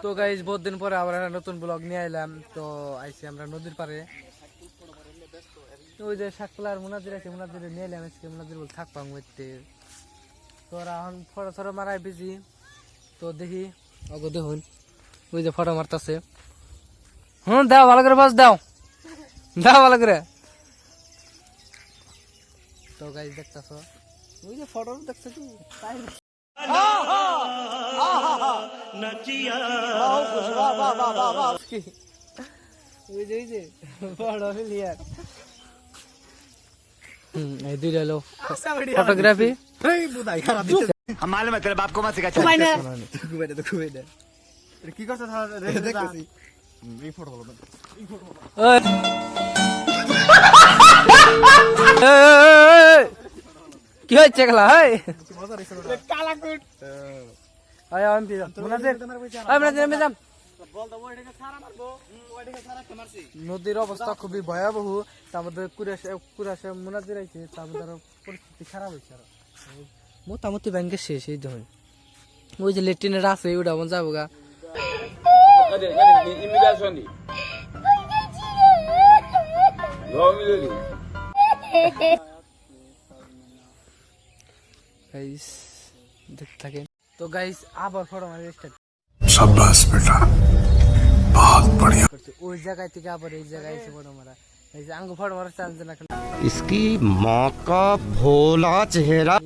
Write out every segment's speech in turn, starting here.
তো গাইস বহুত দিন পরে আবার একটা নতুন ব্লগ নিয়ে আইলাম। তো আইছি আমরা নদীর পারে। ওই যে শাকলার মুনাজির আছে, মুনাজিরে নিয়ে এলাম আজকে। মুনাজির বল থাকবাম বলতে। তোরা এখন ফটো ফটো মারাই বিজি। তো দেখি ওকে দেখুন, ওই যে ফটো মারতেছে। দাও ভালো করে, বাস দাও, দাও ভালো করে। তো গাইস দেখতেছ, ওই যে ফটো দেখছো কি তাই फोटोग्राफी मालूम है तेरे बाप को मत सिखा की कर কি হচ্ছে খেলা? নদীর অবস্থা খুবই ভয়াবহ। তার মধ্যে কুরাশে মুনাজির আইছে, তার মধ্যে পরিস্থিতি খারাপ হয়েছে। মোটামুটি ব্যাংকে শেষ। এই ধরুন ওই যে লেট্রিনের আছে, ওটা মন যাবো গা। তো গাইস আবার ফটো মারি স্টার্ট। शाबाश बेटा, बहुत बढ़िया। ওই জায়গায় থেকে আবার এই জায়গায় এসে ফটো মারা। এই যে আঙ্গু ফটো মারা চান্স না। इसकी माँ का भोला चेहरा।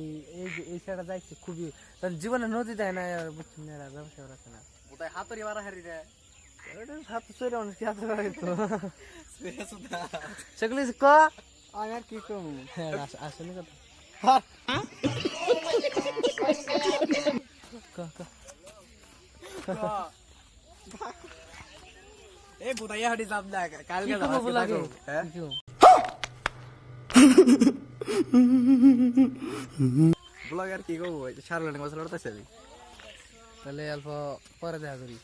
এই যে এই সাইডে যাইছে খুবই, কারণ জীবনে নদী দেয় না আর বুঝছেন না, ব্যবসা রাখে না। ওটাই হাতুড়ি মারা হারি রে ওটা হাত সরে অনেক কি হাতে রাখতো সেগুলি ক আর কি কম। হ্যাঁ আসলে কথা এ বুদাইয়া হড়ি যাব না কালকে কি করবো লাগে? হ্যাঁ ব্লগার কি করবো? সারলেন কথা লড়তেছে। তাহলে অল্প পরে দেখা করি।